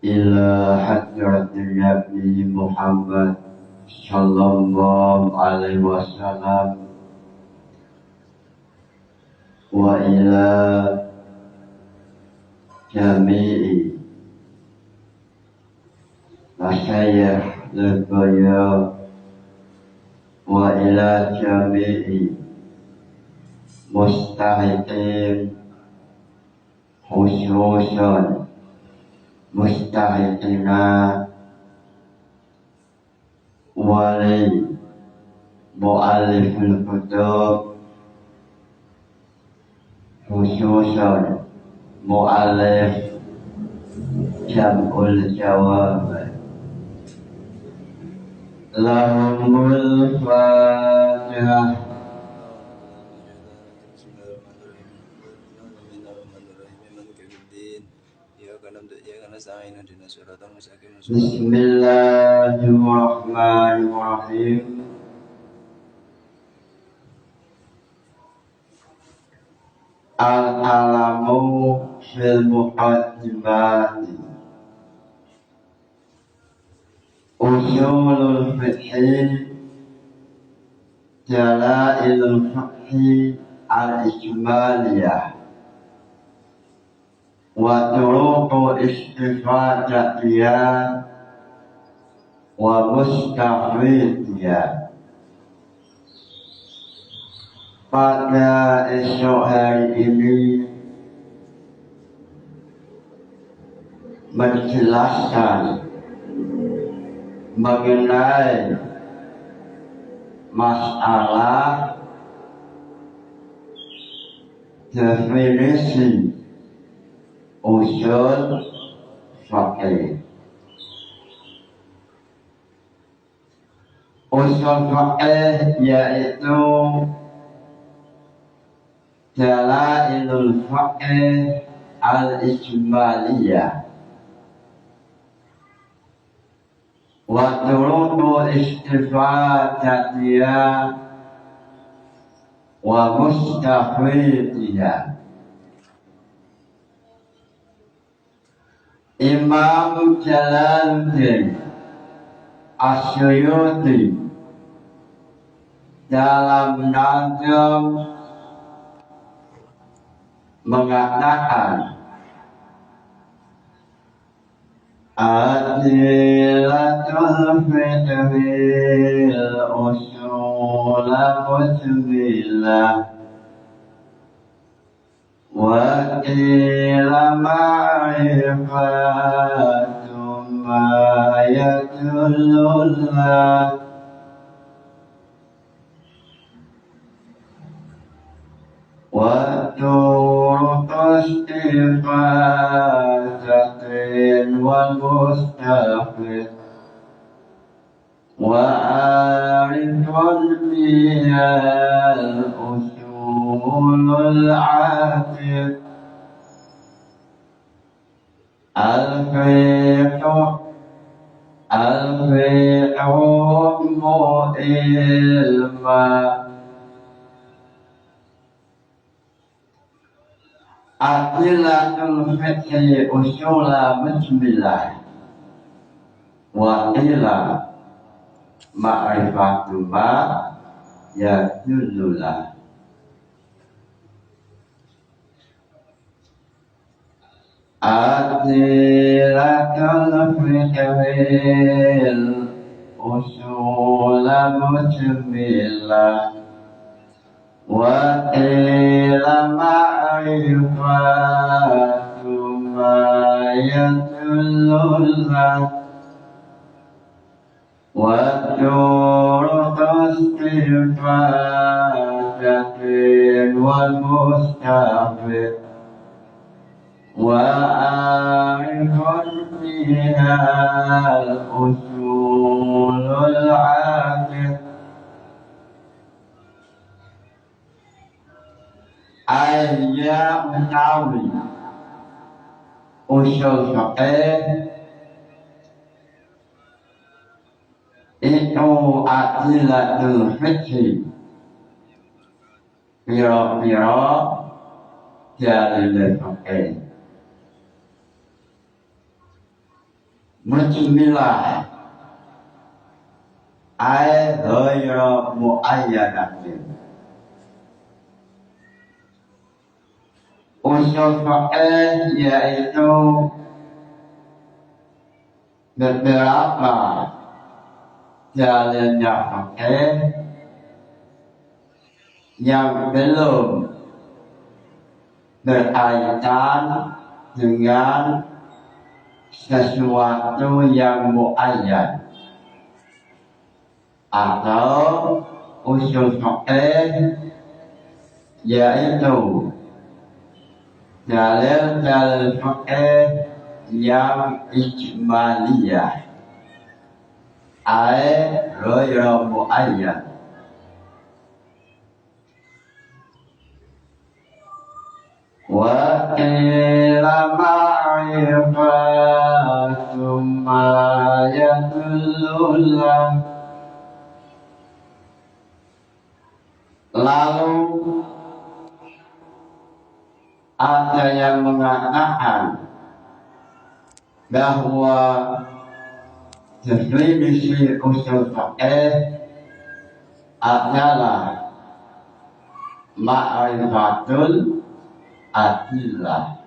إلى حضرة النبي محمد صلى الله عليه وسلم وإلى جميع مشايخ البيان وإلى جميع مستحقين خصوصا مستحقنا ولي مؤلف الكتب خصوصا مؤلف جمع الجوامع لهم الفاتحة. Bismillahirrahmanirrahim. Al-alamu fil muqaddimati usulul fiqhi dalailul fiqhi al-ijmaliyah wa turuqu istifadatiha wa mustafidiyah. Pada esok hari ini menjelaskan mengenai masalah definisi usul fiqh. Usul fiqh yaitu dalailul fiqh al-ijmaliyah wa turuqu istifadatiha wa mustafidiyah. Imam Jalaluddin Asyuyuti dalam nazam mengatakan adilatul fiqhil usul mutbilah wa qila ma'rifatu ma yadullah wa turuq istifadatin wal mustafid wa arifun bihal usulul atid al-fiqhu mu'ilma adilatul fiqhi usula mujmilah wa ila ma'rifatu ma yadullah. Adilatul fiqhi usula mujmilah wa ila ma'rifatu ma yadullah wa turuq istifadatin wal mustafid wa arifun bihal usulul atid ayya utawi usul fiqh itu adilatul fiqh pira-pira dalil fiqh. mujmilah ay ghayra muayyadatin. Usul fiqh yaitu beberapa jalannya fiqh yang belum berkaitan dengan sesuatu yang muayyan atau usul fiqh yaitu dalil-dalil fiqh yang ijmaliyah ay ghayra muayyan. Wa qila ma'rifatum ma yadullah. Lalu ada yang mengatakan bahwa definisi usul fiqh adalah ma'rifatul adillah.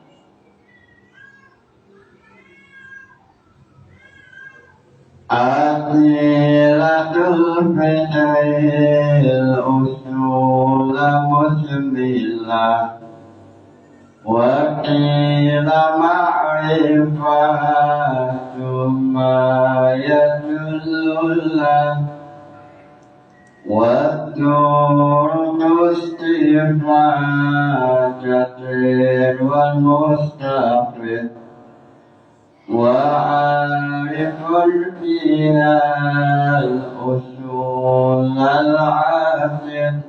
Adillatul fi'il usul mujmilah wa qila ma'rifatum ma yadullullah wa nuru istifadatin wal mustafid wa arifun fihal usul al-afid.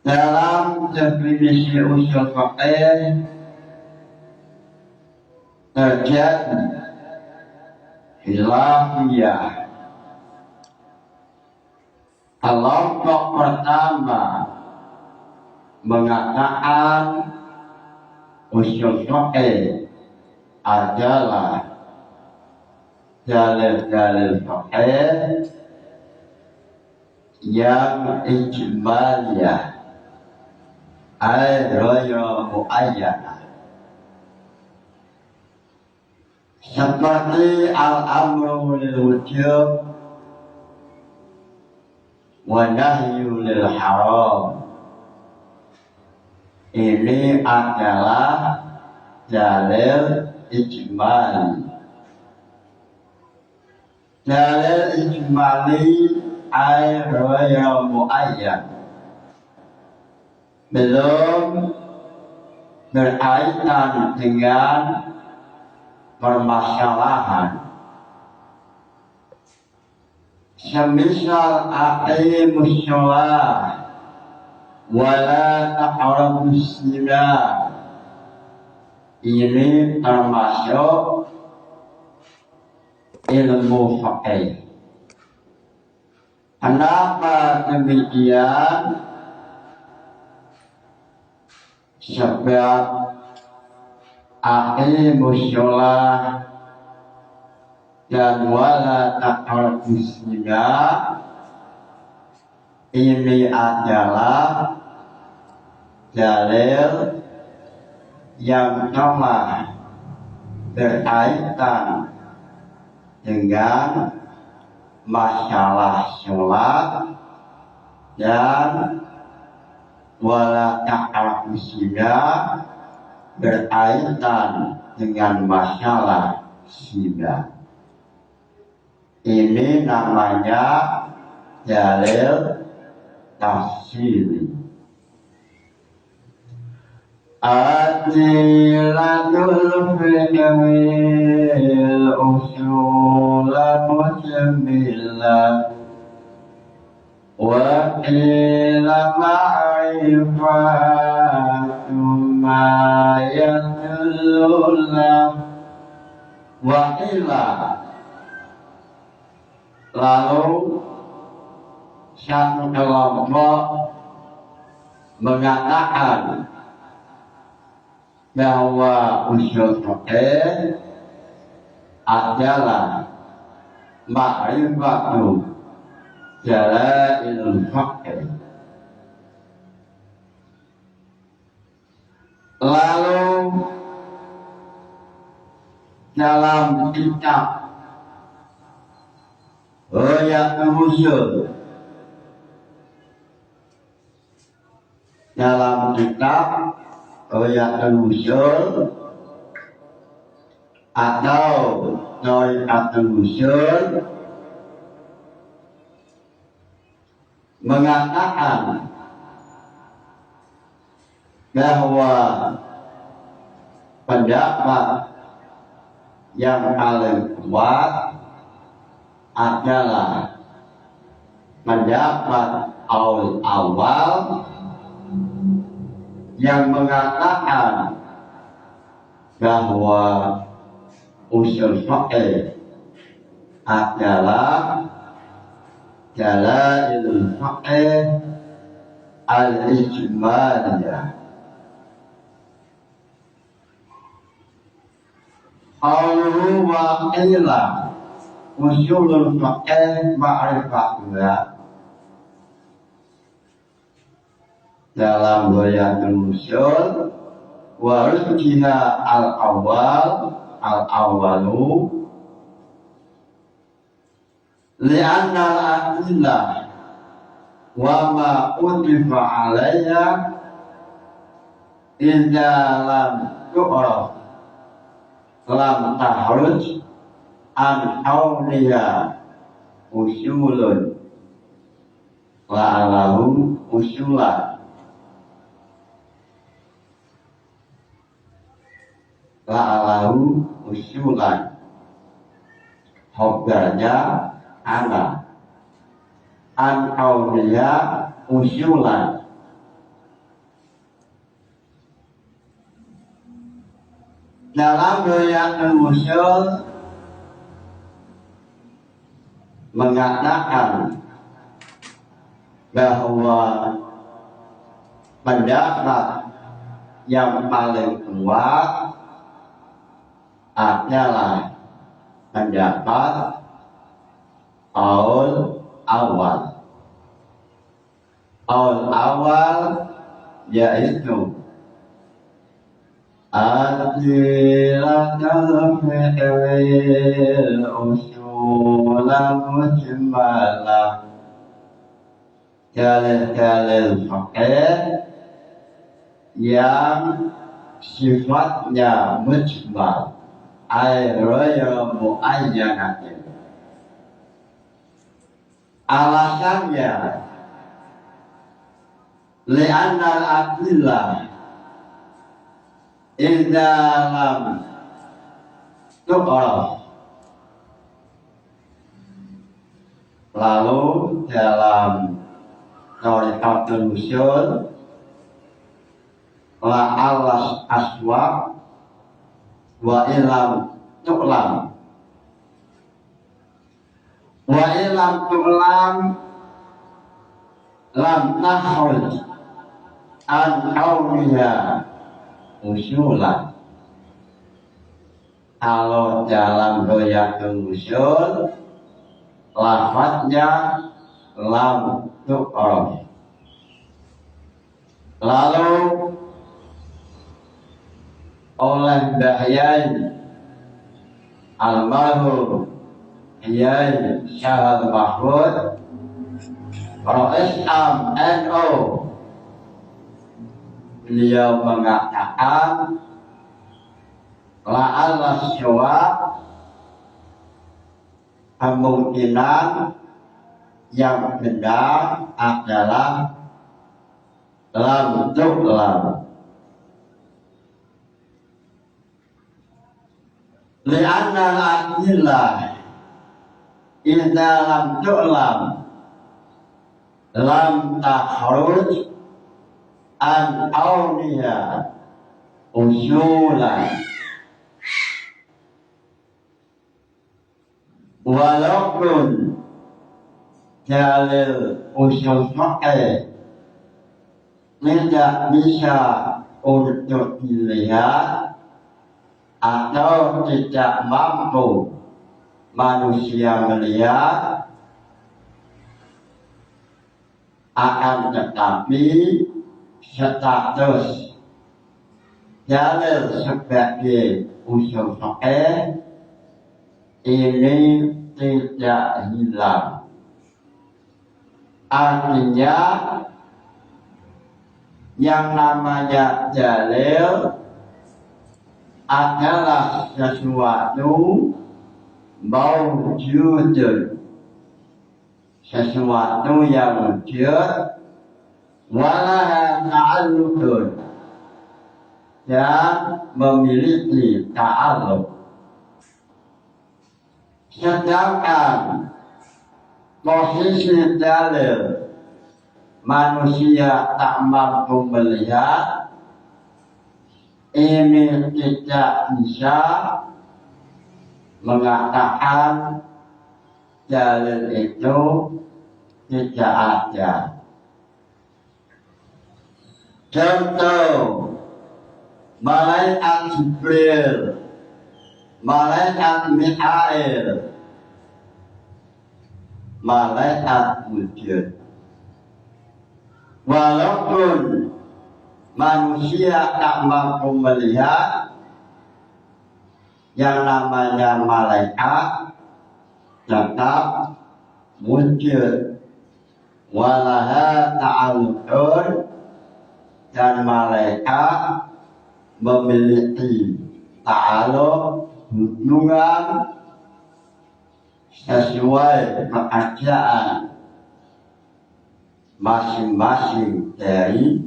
Dalam definisi usul fiqh terjadi khilafiyah. Kelompok pertama mengatakan usul fiqh adalah dalil-dalil fiqh yang ijmaliyah ay ghayra muayyanah, seperti al-amru lil wujub wa nahyu lil haram. Ini adalah dalil ijmali. Dalil ijmali ay ghayra muayyan, belum berkaitan dengan permasalahan. Semisal aqimus shalah wala taqrabus zina, ini termasuk ilmu fiqh. Kenapa demikian? Sebab aqimus shalah dan wala taqrabus zina ini adalah dalil yang telah berkaitan dengan masalah sholat, dan wala taqrabus zina berkaitan dengan masalah zina. Ini namanya dalil tafsiri. Adillatul fiqhil usul mujmilah wa qila ma'rifatum ma yadullullah wa qila. Lalu satu kelompok mengatakan bahwa usul fikih adalah ma'rifatu dalailul fikih. Lalu dalam kitab Ghayatul Usul, dalam kitab Ghayatul Usul atau Thariqatul Usul mengatakan bahwa pendapat yang paling kuat adalah pendapat awal yang mengatakan bahwa usul fikih adalah dalailul fikih al-ijmaliyah. Qauluhu wa qila usulul fikih ma'rifatullah. Dalam Ghayatul Usul wa rujina al-awwalu li'anna al-adillah wa ma utifa alaiha idza lam tu'raf lam tahruj an awliya usulun la'alahum usulan la'alahu usulan. Hogarnya ana an awliya usulan. Dalam Ghayatul Usul mengatakan bahwa pendapat yang paling kuat adalah pendapat qaul awal. Qaul awal yaitu adilatul fi'il usulan mujmalah. Dalil-dalil fikih yang sifatnya mujmal ayat muayyanatin. Alasannya li'anna al-adillah idza lam tu'raf. Lalu dalam Thariqatul Usul la'allas aswa wa ilam tu'lam wa ilam tu'lam lam tahruj an awliya usulan. Kalau dalam Ghayatul Usul lafadznya lam tu'raf. Lalu oleh Mbah Yai almarhum Yai Syahal Mahfud Rais Am NU, beliau mengatakan la'alla syawab, kemungkinan yang benar adalah lam tu'lam. Li'anna al-adillah idza lam tu'lam lam tahruj an awliya usulan. Walaupun dalil usul fikih tidak bisa untuk dilihat atau tidak mampu manusia melihat, akan tetapi status dalil sebagai usul fikih ini tidak hilang. Artinya yang namanya dalil adalah sesuatu mawjud, sesuatu yang wujud, walaha ta'alluqun, dan memiliki ta'alluq. Sedangkan posisi dalil manusia tak mampu melihat ini tidak bisa mengatakan dalil itu tidak ada. Contoh, malaikat Jibril, malaikat Mikail, malaikat wujud. Walaupun manusia tak mampu melihat, yang namanya malaikat tetap wujud. Walaha ta'alluqun, dan malaikat memiliki ta'alluq, hubungan sesuai pekerjaan masing-masing dari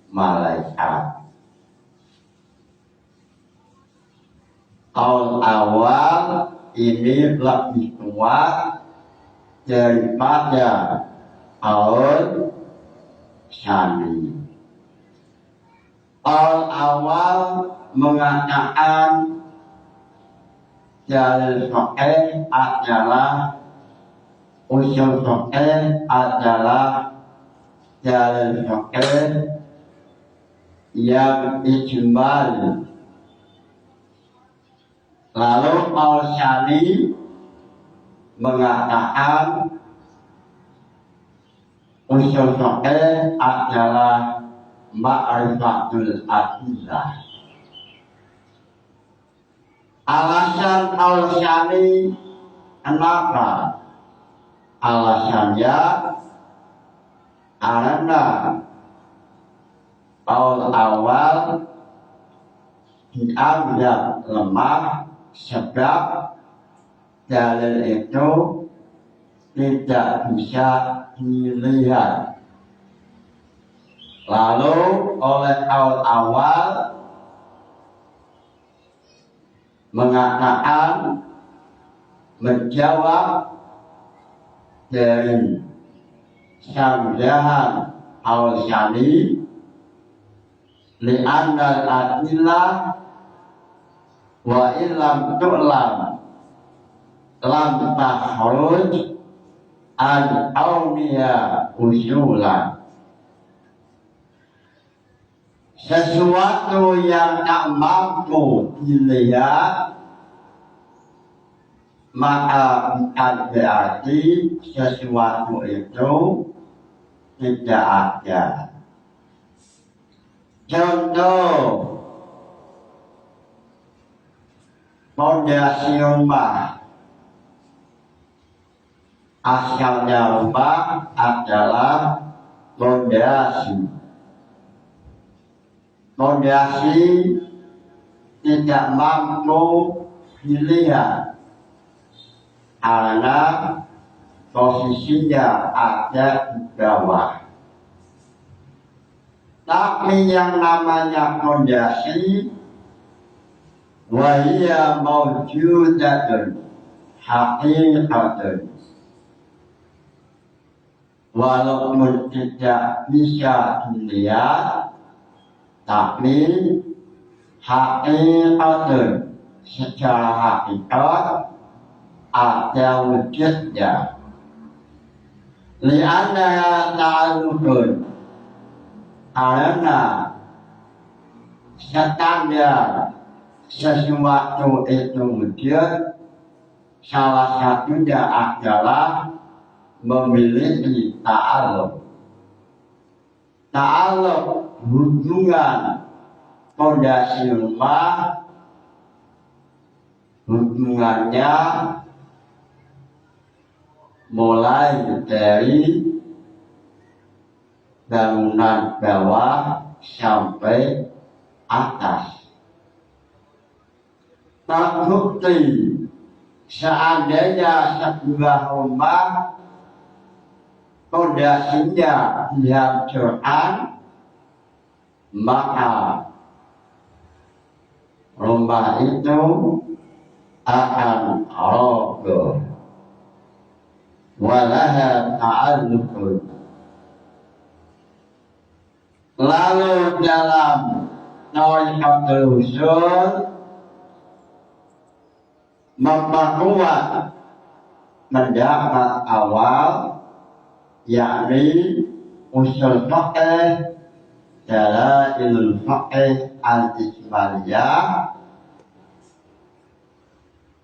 malaikat. Qaul awal ini lebih kuat daripada qaul tsani. Qaul awal mengatakan dalil fikih adalah, usul fikih adalah dalil fikih yang ijmal. Lalu Al-Syani mengatakan usul fikih adalah ma'rifatul adillah. Alasan Al-Syani kenapa? Alasannya karena qaul awal dianggap lemah sebab dalil itu tidak bisa dilihat. Lalu oleh qaul awal mengatakan, menjawab dari syabdahan Al-Syani, li'annal adillah wa illam tu'lam lam takhruj an awliya usulan. Sesuatu yang tak mampu dilihat maka bukan berarti sesuatu itu tidak ada. Contoh, fondasi rumah. Asalnya rumah adalah fondasi. Fondasi tidak mampu dilihat karena posisinya ada di bawah. Tapi yang namanya fondasi wahia mawjudatun haqiqatun, walaupun tidak bisa dilihat tapi haqiqatun, secara hakikat ada wujudnya. Li'anna ta'alluqun, karena standar sesuatu itu wujud, salah satunya adalah memiliki ta'alluq. Ta'alluq hubungan fondasi rumah, hubungannya mulai dari bangunan bawah sampai atas. Terbukti seandainya sebuah rumah fondasinya dihancurkan, maka rumah itu akan roboh. Walaha ta'alluqun. Lalu dalam Thariqatul Usul memperkuat pendapat awal, yakni usul fiqh dalailul fiqh al-ijmaliyah,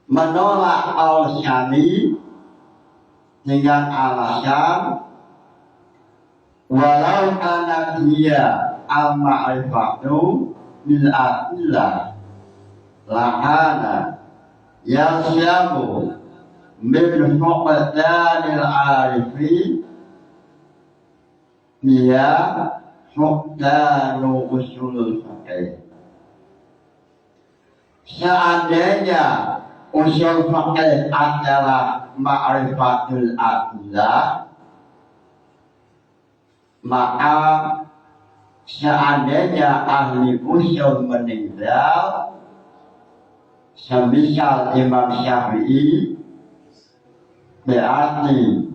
menolak al-syami dengan alasan walau kana dia al-ma'rifatu bil adillah lahana yasyamu min fuqdanil arifi dia fuqdanu usulul fiqh. Seandainya usul fiqh adalah ma'rifatul adillah, maka seandainya ahli usul meninggal, semisal Imam Syafi'i, berarti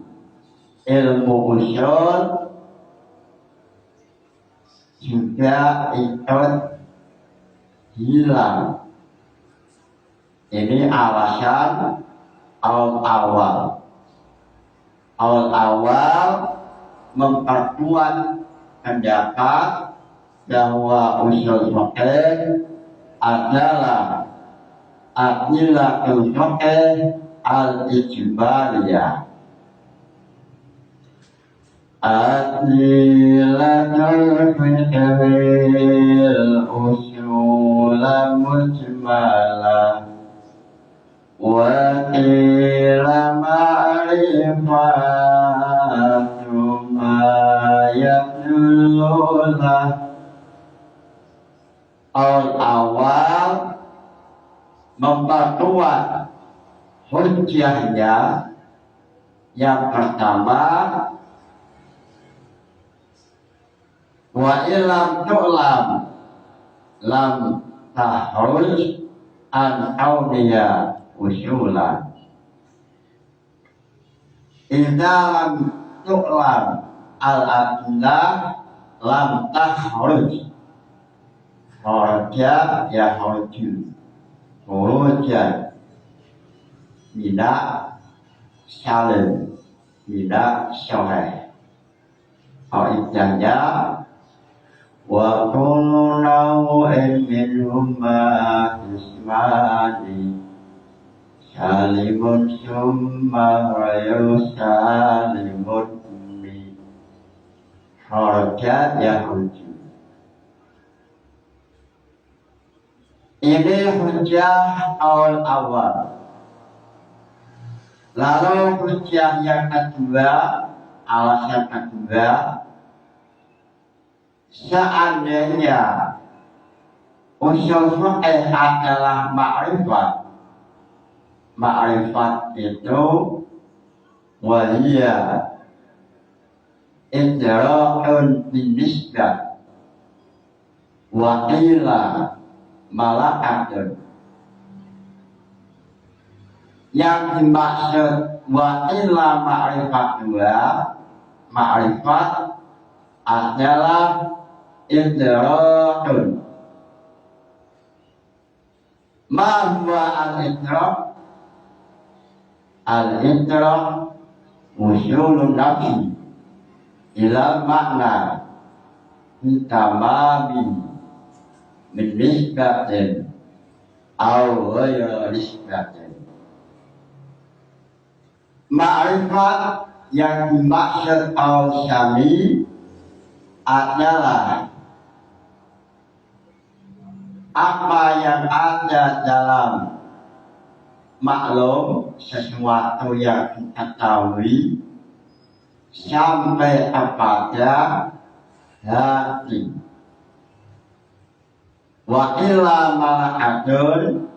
ilmu usul juga ikut hilang. Ini alasan awal memperkuat pendapat bahwa usul fiqh adalah adillatul fiqh al-ijmaliyah. Adillatul fiqh al-usul mujmalah wa qila ma'rifatu ma yadullulah. Awal memperkuat hujjahnya. Yang pertama, wa ilam tu'lam lam tahruj an awliya usulan. Idza lam tu'lam al-adillah lam tahruj. Kharaja ya kharuju, khurujan tidak salim, tidak sahih. Qaidahnya wa kullu naw'in minhuma ismani salimun summa ghayru salimun min. Kharaja ya kharuju. Ini hujjah awal. Lalu hujjah yang kedua, alasan kedua, seandainya usul fiqh adalah ma'rifat. Ma'rifat itu waliya idra'un binisbah wa qila malakatun. Yang dimaksud wa illa ma'rifat dua, ma'rifat adalah idrakun. Ma huwa al-idrak? Al-idrak usulun nafi ila makna hitamami min nisbatin au ghayra nisbatin. Ma'rifat yang dimaksud al-syami adalah apa yang ada dalam maklum, sesuatu yang kita ketahui sampai kepada hati. Wa illa malakatun,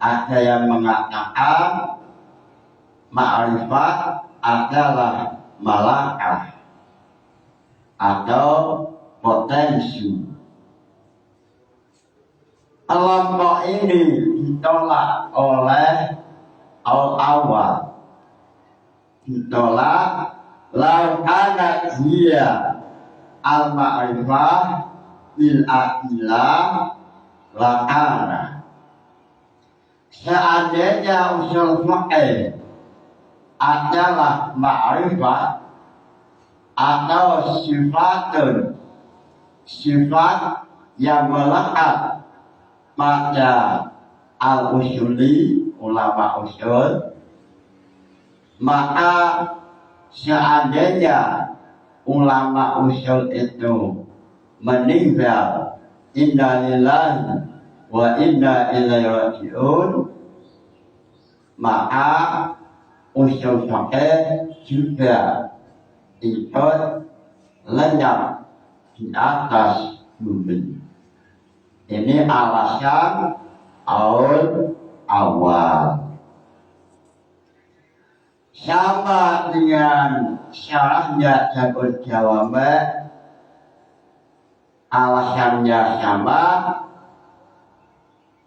ada yang mengatakan ma'rifat adalah malakah atau potensi. Kelompok ini ditolak oleh al-awal. Ditolak lau anak dia al-ma'rifah bil akilah lakana. Seandainya usul fiqh adalah ma'rifat atau sifatun, sifat yang melekat pada al-usuli, ulama usul, maka seandainya ulama usul itu meninggal, inna lillahi wa inna ilaihi raji'un, maka usul fiqh juga ikut lenyap di atas bumi. Ini alasan awal. Sama dengan syarahnya Jabul Jawame, alasannya sama.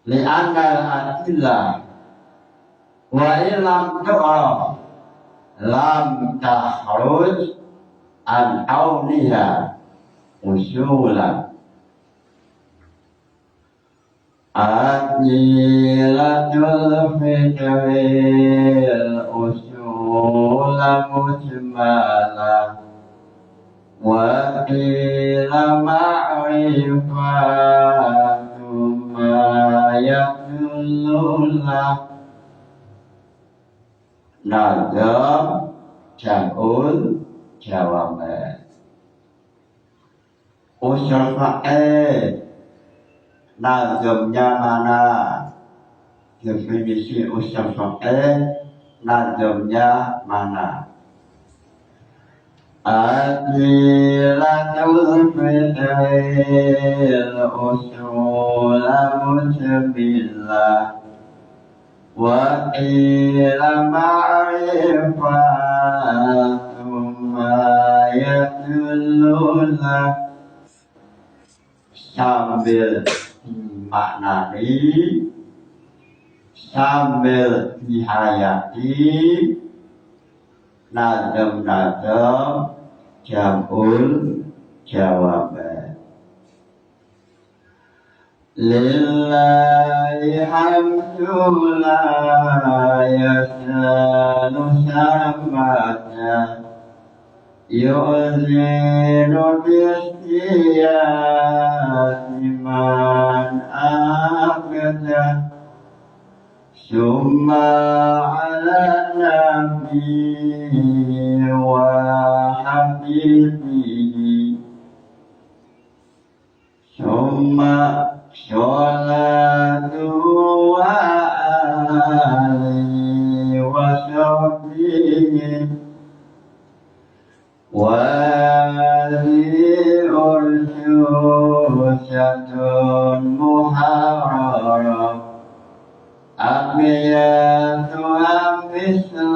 Li'annal adillah wa ilam tu'raf lam tahruj an awliha usulan. Adilatul fitril usula mujmalah wa qila ma'rifatu ma yakulullah. Nazam Jam'ul Jawame. Usul fiqh nazamnya mana? Definisi usul fiqh nazamnya mana? Adilatul fitril usul mujmalah wa qila ma'rifatu ma yadulluna. Sambil dimaknani, sambil dihayati, nazam-nazam Jam'ul Jawame. Lillahi hamdu la yasalu samata yu'zinu bistiyati man abda summa ala nabi wa habibihi summa sholatu wa alihi wa sahbihi وَهَذِهِ أُرْجُوشَةٌ مُحَرَّرَةٌ أبياتها مثل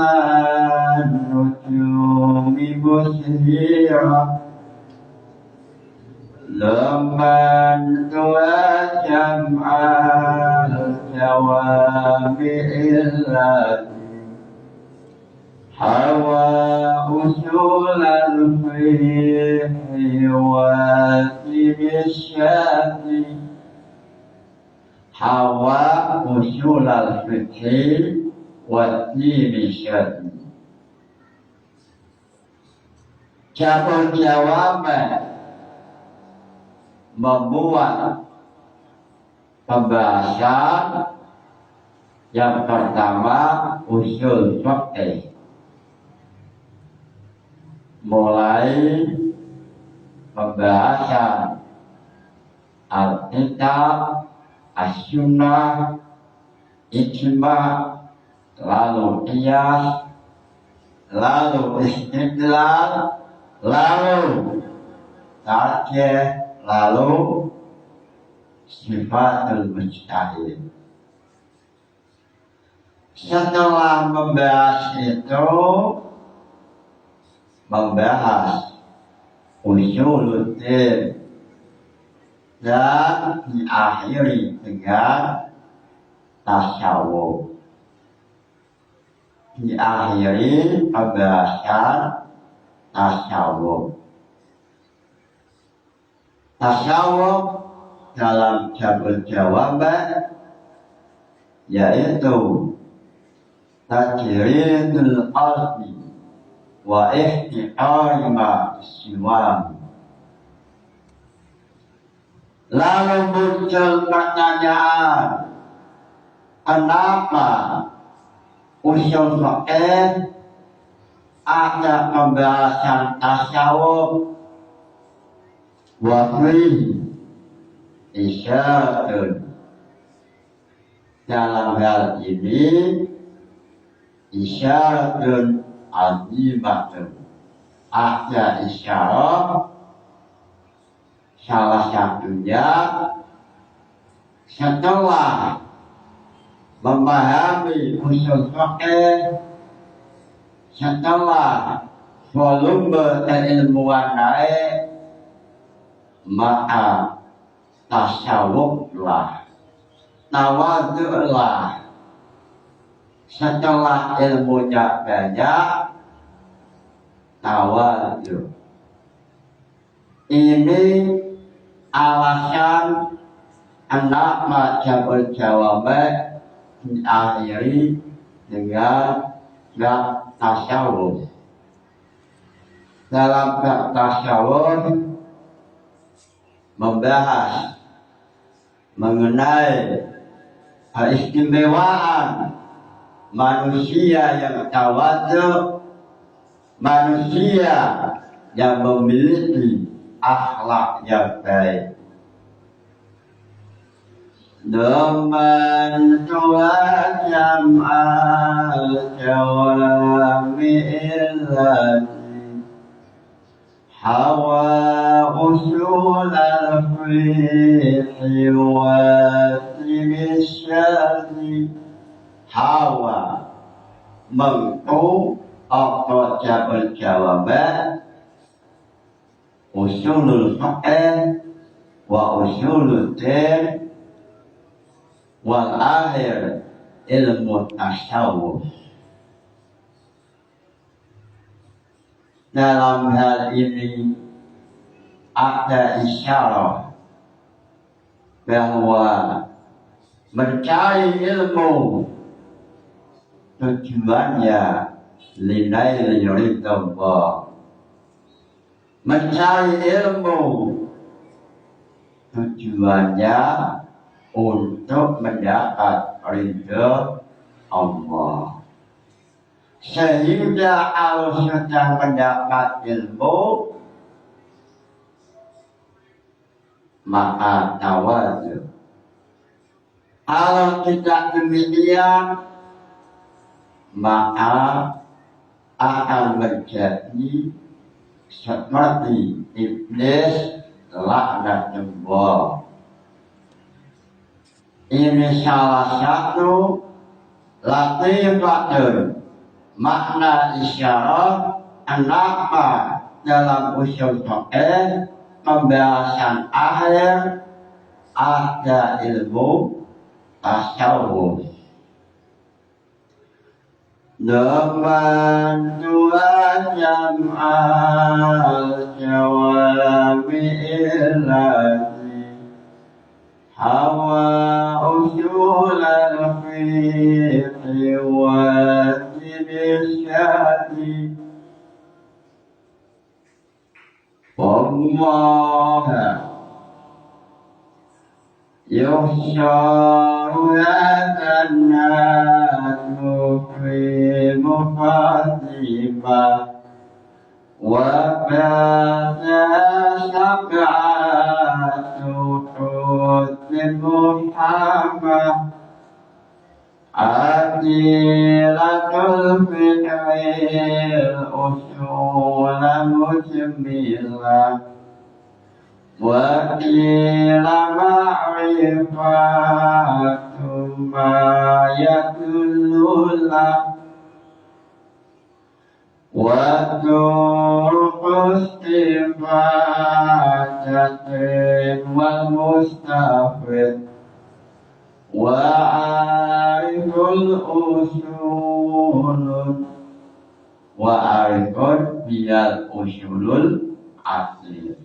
النجوم مسيرة ضمنتها جمع الجوامع التي حوى أصول الفقه واتم الشافعي حوى أصول الفقه واتم الشافعي. Jabul Jawame membuat pembahasan yang pertama usul fikih, mulai pembahasan Alkitab, As-Sunnah, Ijma', lalu qiyas, lalu istidlal, lalu tarjih, lalu sifatul mujtahid. Setelah membahas itu, membahas usuluddin dan diakhiri dengan tasawuf. Diakhiri pembahasan tasawuf. Tasawuf dalam jabul jawaban yaitu tajridul qalbi wa ihtiqari ma siwam. Lalu muncul pertanyaan, kenapa usul fikih ada pembahasan tasawuf wa fi isyaratun. Dalam hal ini isyaratun azimatun, ada isyarat, salah satunya setelah memahami usul fikih, setelah volume keilmuan naik, maka tasawuflah, tawadhu'lah. Setelah ilmunya banyak, tawadhu'. Ini alasan anak majabul jawaban diakhiri dengan bab tasawuf. Dalam bab tasawuf membahas mengenai keistimewaan manusia yang tawadhu, manusia yang memiliki akhlak yang baik. Doman tuan jam'al jawami'il lati hawa usul al-fiqhi wa timisyati. Hawa mengku apa jabal jawaban usulul fiqh wa usuluddin wal akhir ilmu tasawuf. Dalam hal ini ada isyarat bahwa mencari ilmu tujuannya linail yuridullah. Mencari ilmu tujuannya untuk mendapat ridho Allah. Sehingga kalau sudah mendapat ilmu, maka tawadhu. Kalau tidak demikian, maka akan menjadi seperti iblis laknatullah. Ini salah satu latifatun, makna isyarat kenapa dalam usul fikih pembahasan akhir ada ilmu tasawuf. Doman tuan jam'al jawami'il lati hawa usul al-fiqhi wa timisyati. Allah يحشر الناس في مقدمة وكان سبعة حوت محمد عديلة الفكر الأصول مجملة وقيل معرفة ما يدل له وطرق استفادة والمستفيد وعارف الأصول وعارف هي الأصول الأصلية.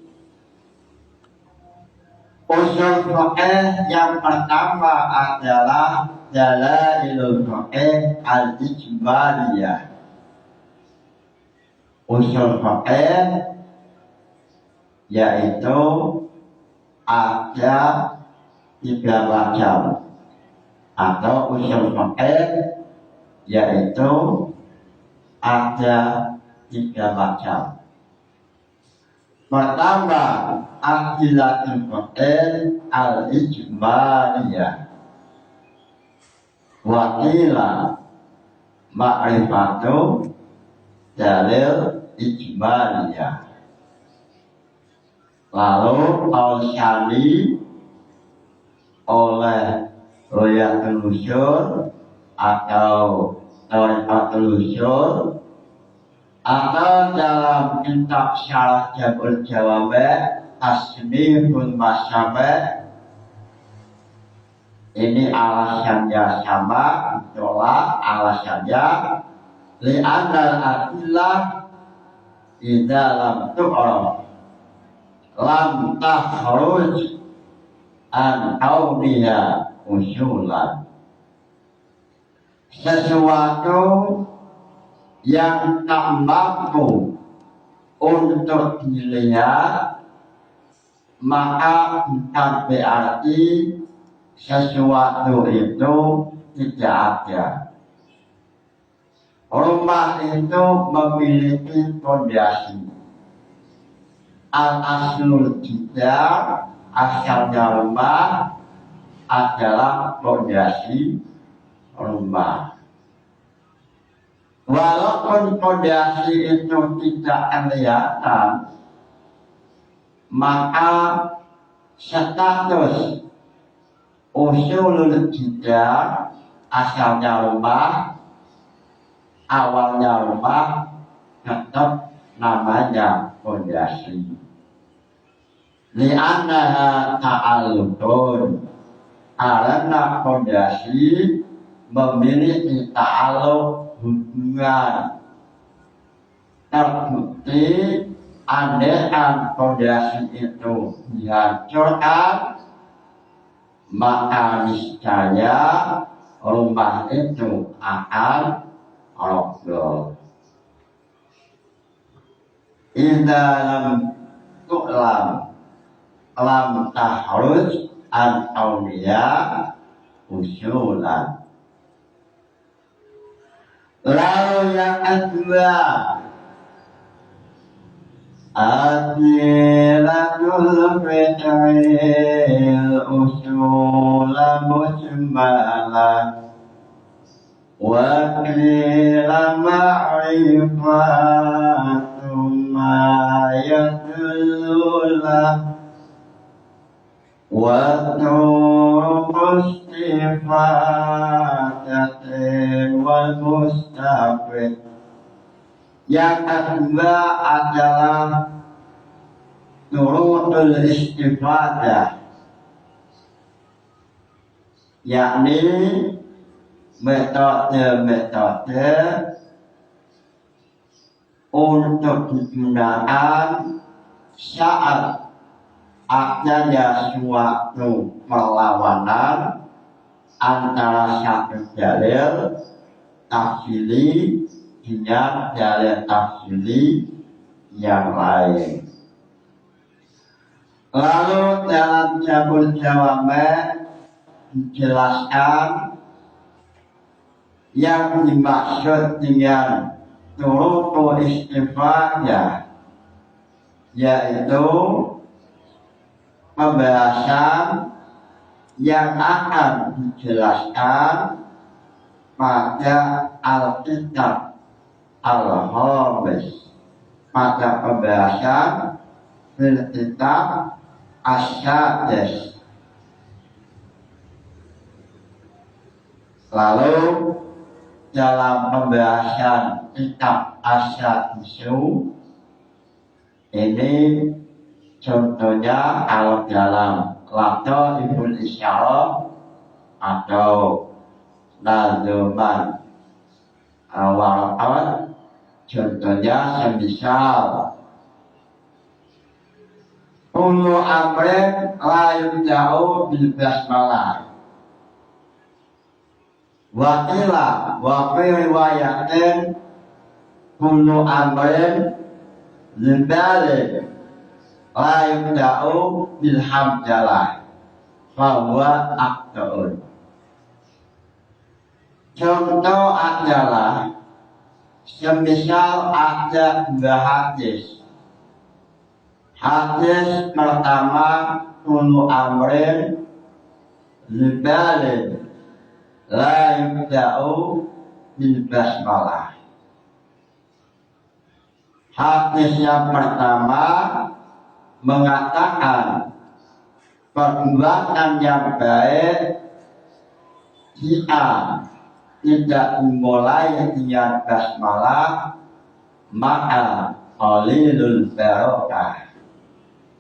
Usul fiqh yang pertama adalah dalailul fiqh al-ijmaliyah. Usul fiqh yaitu ada 3 macam, atau usul fiqh yaitu ada 3 macam. Pertama, adillatul fiqh al-ijmaliyah. Wa qila ma'rifatu dalil ijmaliyah. Lalu al-syali oleh royatul usul atau tariqatul usul, atau dalam kitab syarah Jabul Jawami Tasniful Masyami, ini alasannya sama, itulah alasannya li'annal adillah idza lam tu'raf lam takhruj an awliya usulan. Sesuatu yang tak mampu untuk dilihat, maka bukan berarti sesuatu itu tidak ada. Rumah itu memiliki fondasi. Al-aslul jidar, asalnya rumah adalah fondasi rumah. Walaupun fondasi itu tidak kelihatan, maka status usulul jidar, asalnya rumah, awalnya rumah, tetap namanya fondasi. Li'annaha ta'alluqun, karena fondasi memiliki ta'alluq, hubungan. Terbukti andaikan fondasi itu dihancurkan, maka niscaya rumah itu akan roboh. Idza lam tu'lam lam tahruj an awliya usulan. Lalu yang kedua, adilatul fiqhil usul mujmalah wa qila ma'rifatu ma yadullu wa turuq istifadatin wal mustafid. Yang kedua adalah turuqul istifadah, yakni metode-metode untuk digunakan saat adanya suatu perlawanan antara satu dalil tafsili dengan dalil tafsili yang lain. Lalu dalam Jabul Jawami dijelaskan yang dimaksud dengan turutu istifadah, yaitu pembahasan yang akan dijelaskan pada Alkitab Al-Hafiz, pada pembahasan fil kitab As-Sadis. Lalu dalam pembahasan kitab As-Sadis ini contohnya kalau dalam Lataiful Isyarah atau Nazuman Al-Warqat, contohnya semisal kullu amrin la yubda'u bil basmalah wa qila wa fi riwayatin kullu amrin limbalik la yubda'u bil hamdalah fa huwa aqda'un. Contoh adalah semisal ada dua hadis. Hadis pertama kullu amrin libalin la yubda'u bil basmalah. Hadis yang pertama mengatakan perbuatan yang baik jika tidak dimulai dengan basmalah maka qalilul barokah,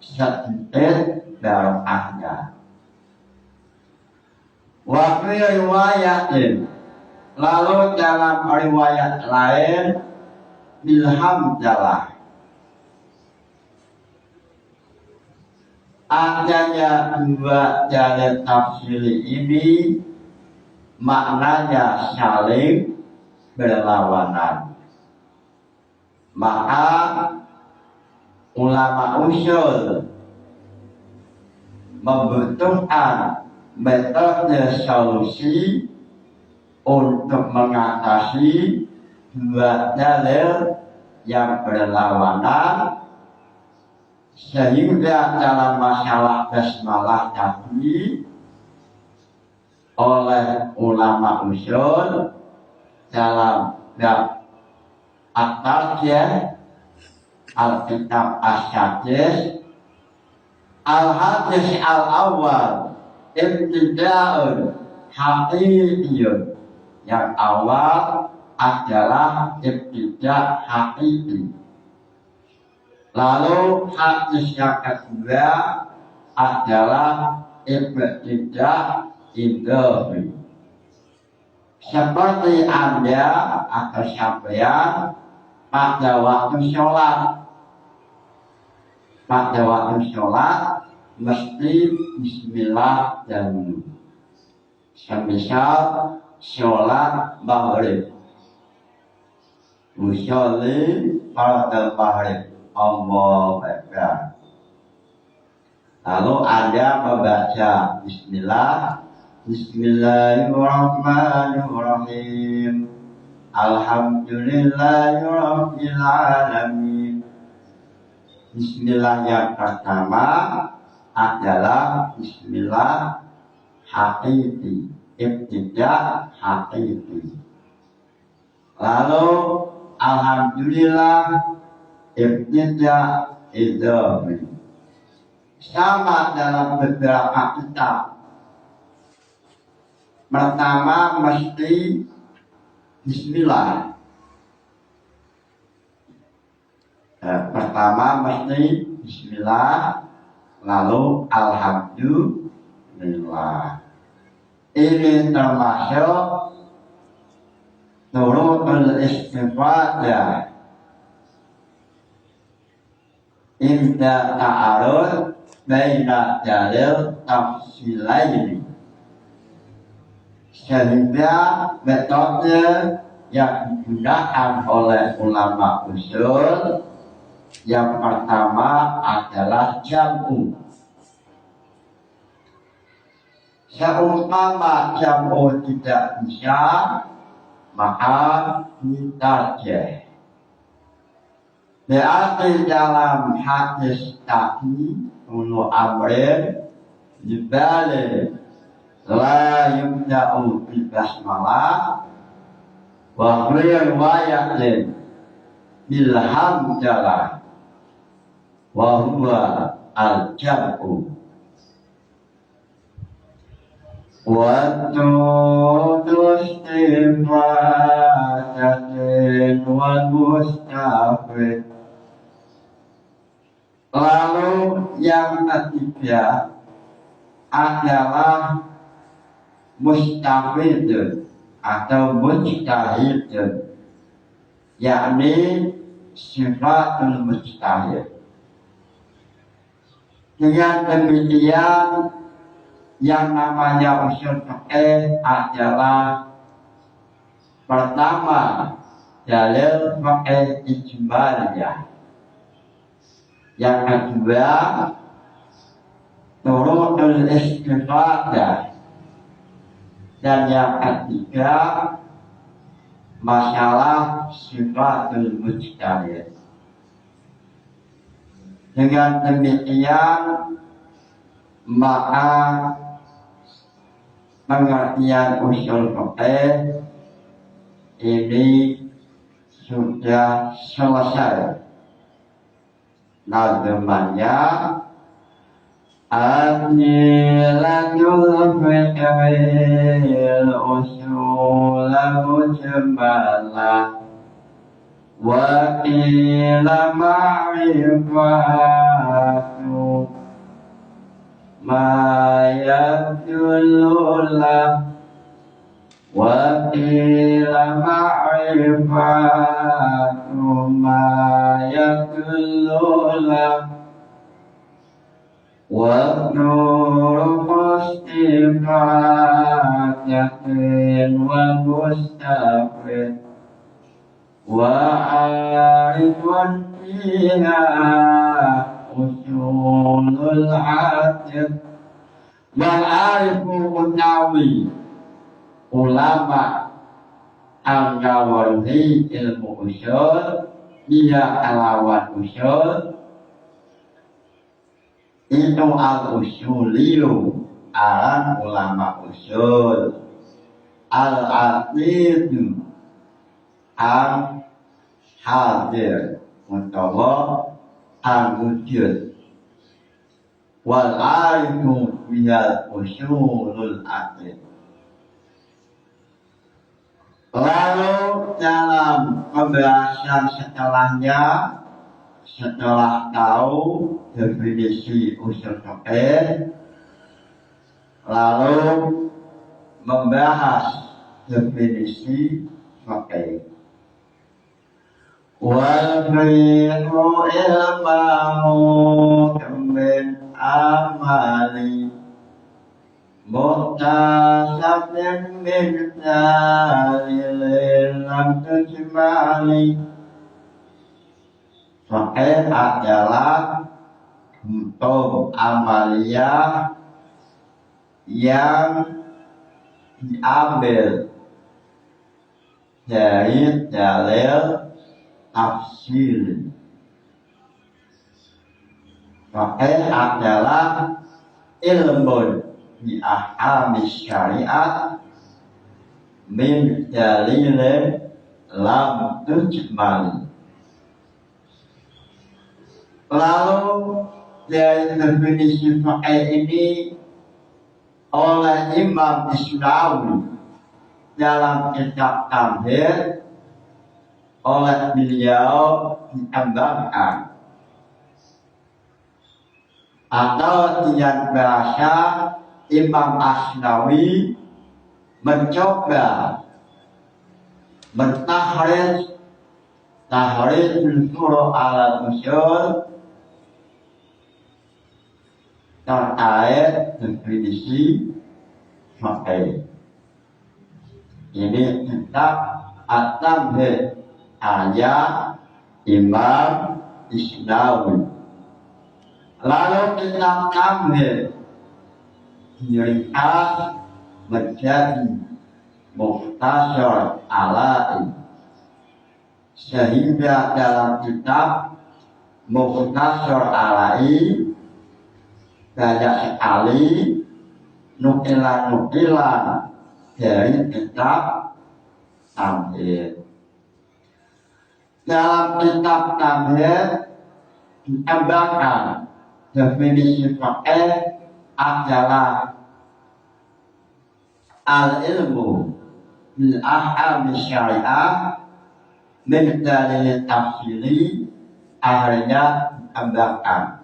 sedikit barokahnya. Wa fi riwayatin, lalu dalam riwayat lain bilhamdalah, adanya dua dalil tafsir ini maknanya saling berlawanan. Maka ulama usul membutuhkan metode solusi untuk mengatasi dua dalil yang berlawanan, sehingga dalam masalah basmalah tadi oleh ulama usul dalam bab at-tarjih Alkitab As-Sadis, al-hadis al-awwal ibtida'un haqiqiyun, yang awal adalah ibtida' haqiqi. Lalu hadis yang kedua adalah ibtida' idhafi. Seperti Anda atau sampean pada waktu sholat, mesti bismillah dahulu. Semisal sholat maghrib, musolli pada maghrib, Allahu Akbar. Lalu Anda membaca bismillah, Bismillahirrahmanirrahim, Alhamdulillahirabbil alamin. Bismillah yang pertama adalah bismillah haqiqi, ibtida' haqiqi. Lalu alhamdulillah ibtida' idhafi. Sama dalam beberapa kitab. Pertama mesti bismillah. Pertama mesti bismillah, lalu alhamdulillah. Ini termasuk turutul istifadah inda ta'arud baina dalil tafsilaini, sehingga metode yang digunakan oleh ulama usul yang pertama adalah jam'u. Seumpama jam'u tidak bisa, maka mutajah. Berarti dalam hadis tadi ulu amrin dibalik la yumda'u bil basmalah wa riwayatin bil hamdalah wa huwa al-jam'u wa tudustifatin wal mustafid. Lalu yang ketiga adalah mustafidun atau mujtahidun, yakni sifatul mujtahid. Dengan demikian yang namanya usul fiqh adalah pertama dalil fiqh ijmaliyah, yang kedua turunul istifadah, dan yang ketiga masalah sifatul mujtahid. Dengan demikian maka pengertian usul fiqh ini sudah selesai. Nazamannya Anilatul fiqhil usul mujmalah wa ila ma'rifatu ma yadullah wa ila ma'rifatu ma yadullah wa nuru istifatin wa mustafid wa arifun fiha usulul adid. Wal arifu utawi ulama anggawangi ilmu usul dia alawan usul itu al-usuliyu aran ulama usul, al-aqidu ang hadir utawa al-wujud, wal arifu bihal usulul aqid. Lalu dalam pembahasan setelahnya, setelah tahu definisi usul fiqh, lalu membahas definisi fiqh. Wal fiqhu ilmu min amali mutasabin min dalilin lam tujmali. Fiqh adalah untuk amaliyah yang diambil dari dalil tafsir. Fiqh adalah ilmu di ahkam syariat min dalilin lam tujmali. Lalu dari definisi fiqh ini oleh Imam Isnawi dalam kitab Tamhid, oleh beliau ditambahkan atau dengan bahasa Imam Asnawi mencoba mentahrid surah al-usul terkait definisi fiqh. Ini kitab At-Tamhid ayat Imam Isnawi. Lalu kitab Tamhid ciri khas menjadi mukhtasar alai, sehingga dalam kitab mukhtasar alai banyak sekali nukilan-nukilan dari kitab tamhid. Dalam kitab tamhid ditambahkan definisi fikih adalah al-ilmu bil ahkam syariah min dalil tafsiri, akhirnya tambahkan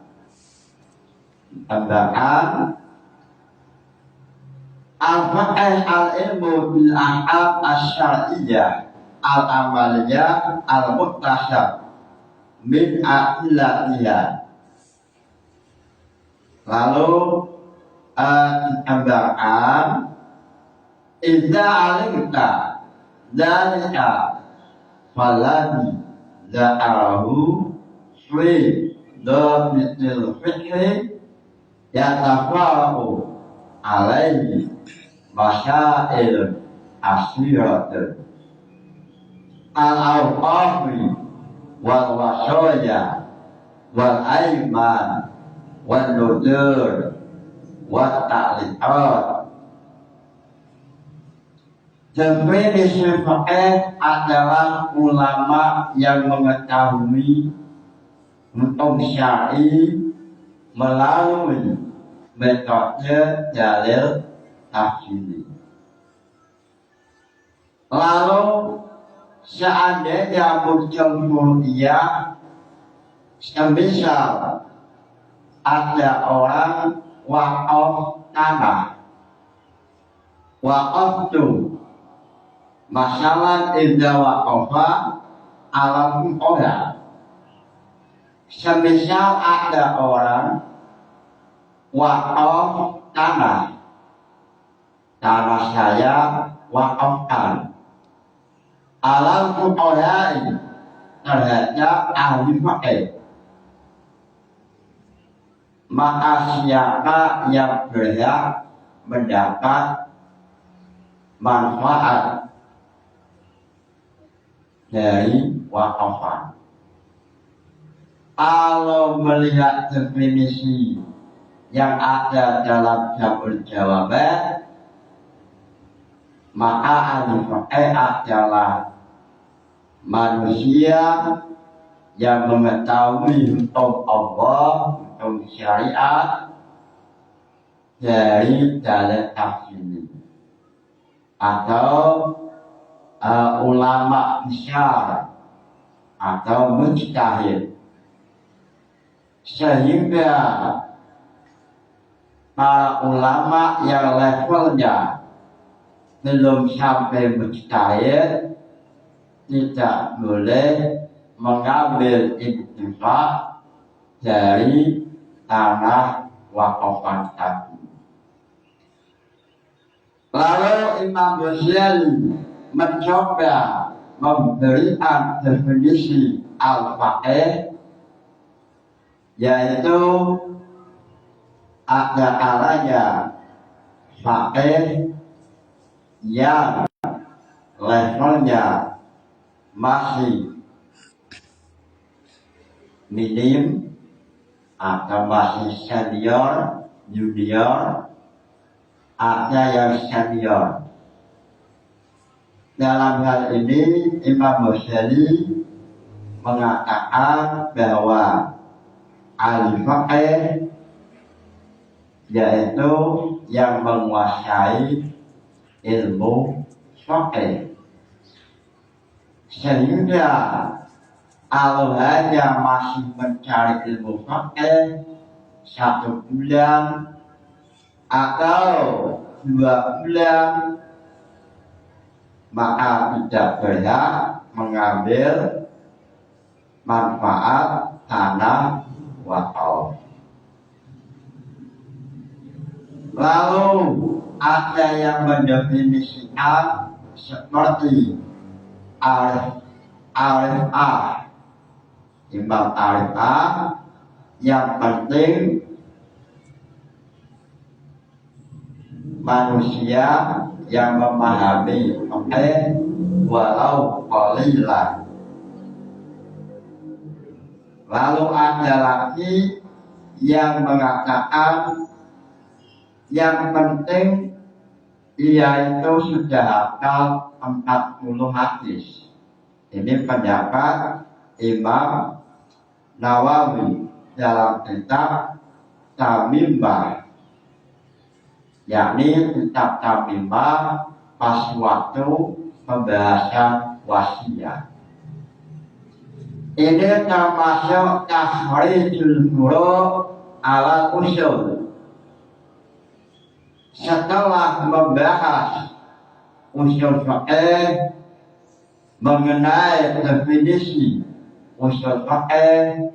al-fiqh al-ilmu bil ahkam asy-syar'iyyah al-amaliyah al-muktasab min adillatiha. Lalu ditambahkan idza alimta dzalika falladhi dzakarahu fi dhabitil fiqh yatafarraqu alaihi masail asyiratun al-awqafi wal wasaya wal aiman wal nudur wat ta'liqat. Definisi fikih adalah ulama yang mengetahui hukum syar'i melalui metode dalil tafsiri. Lalu seandainya muncul kuliah, semisal ada orang wakaf tanah, wakaf itu masalah indah waqafa alam orang. Semisal ada orang wakaf tanah saya wakafkan alam orang terhadap ahli fikih, maka siapa yang berhak mendapat manfaat dari wakafan. Kalau melihat definisi yang ada dalam Jamul Jawabat, maka ahli fikih adalah manusia yang mengetahui hukum Allah, hukum syariat dari dalil tafsir, atau ulama besar atau mujtahid, sehingga para ulama yang levelnya belum sampai mujtahid tidak boleh mengambil intifak dari tanah wakafan tadi. Lalu Imam Ghazali mencoba memberikan definisi al-faqih, yaitu ada kalanya faqih yang levelnya masih minim atau masih senior, junior, ada yang senior. Dalam hal ini Imam Ghazali mengatakan bahwa ahli fikih yaitu yang menguasai ilmu fikih, sehingga kalau hanya masih mencari ilmu fikih 1 bulan atau 2 bulan, maka tidak berhak mengambil manfaat tanah wakaf. Lalu ada yang mendefinisikan seperti Arif A, Imam Arif A, yang penting manusia yang memahami walau qalilan. Lalu ada lagi yang mengatakan yang penting ia itu sudah hafal 40 hadis. Ini pendapat Imam Nawawi dalam kitab Tamimah, yakni kitab Tamimah pas waktu pembahasan wasiat. Ini termasuk tahrijul furu' ala usul. Setelah membahas usul fiqh mengenai definisi usul fiqh,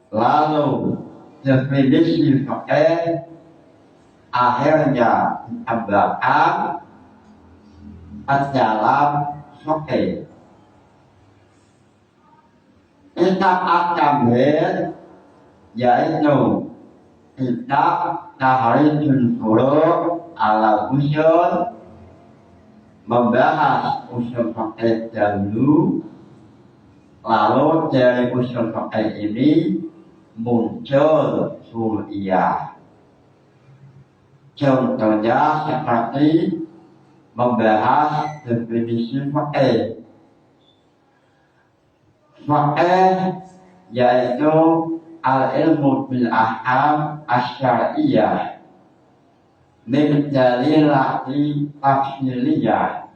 lalu definisi fiqh, akhirnya ditambahkan dalam fiqh. Kitab At-Tamhid yaitu kitab tahrijul furu' ala usul, membahas usul fiqh dahulu, lalu dari usul fiqh ini muncul furu'iyah. Contohnya seperti membahas definisi fiqh. Fiqh yaitu al-ilmu bil ahkam asy-syar'iyyah min dalilati tafsiliyah.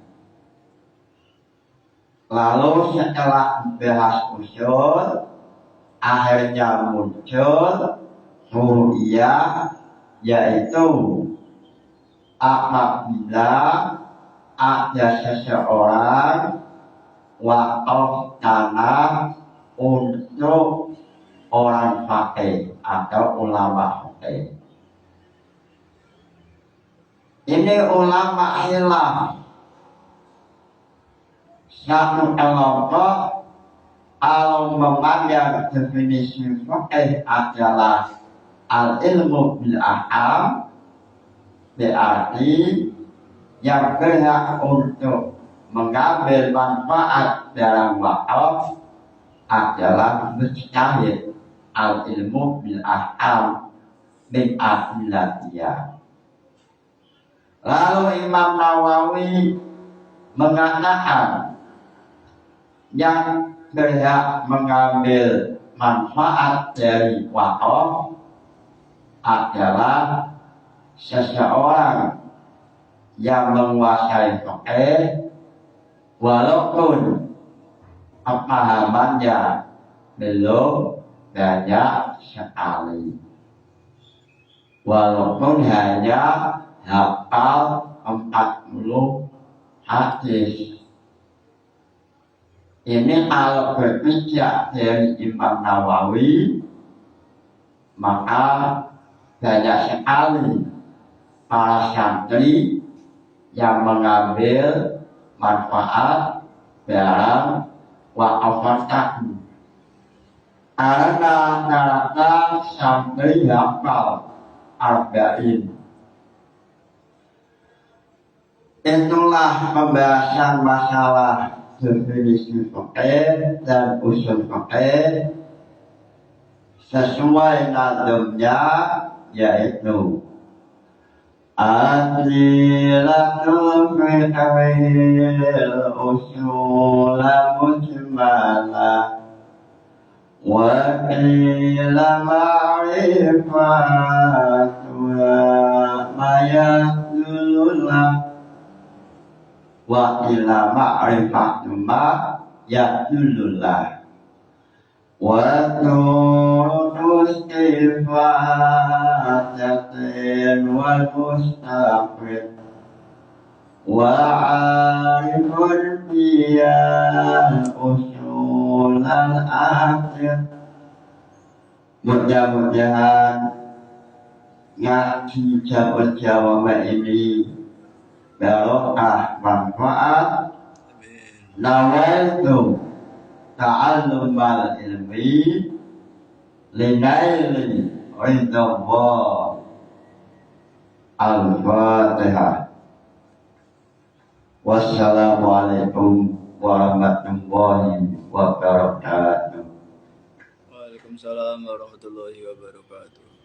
Lalu setelah membahas usul, akhirnya muncul furu'iyah, yaitu apabila ada seseorang wakaf tanah untuk orang faqih atau ulama faqih. Ini ulama hilaf. Satu kelompok kalau memandang definisi faqih adalah al-ilmu bil ahkam, berarti yang berhak untuk mengambil manfaat dalam wakaf adalah mujtahid al-ilmu bil ahkam min adillatiyah. Lalu Imam Nawawi mengatakan yang berhak mengambil manfaat dari wakaf adalah seseorang yang menguasai fiqh walaupun pemahamannya belum banyak sekali, walaupun hanya hafal 40 hadis. Ini kalau berpijak dari Imam Nawawi, maka banyak sekali para santri yang mengambil manfaat dalam wakaf tadi. Karena rata-rata santri hafal 40. Itulah pembahasan masalah definisi fiqh dan usul fiqh sesuai nazamnya, yaitu adilatul fiqhil usul mujmalah wa qila ma'rifatuha mayatullah wa ila ma'rifatu ma ya'dulullah wa turus kifatatin wal mustaqim wa arifun biyal usul al-akhir. Mudah-mudahan ngaji jawab ini barokah manfaat. Nawaitu ta'allumal ilmi linaili ridallah Al-Fatihah. Wassalamualaikum warahmatullahi wabarakatuh. Waalaikumsalam warahmatullahi wabarakatuh.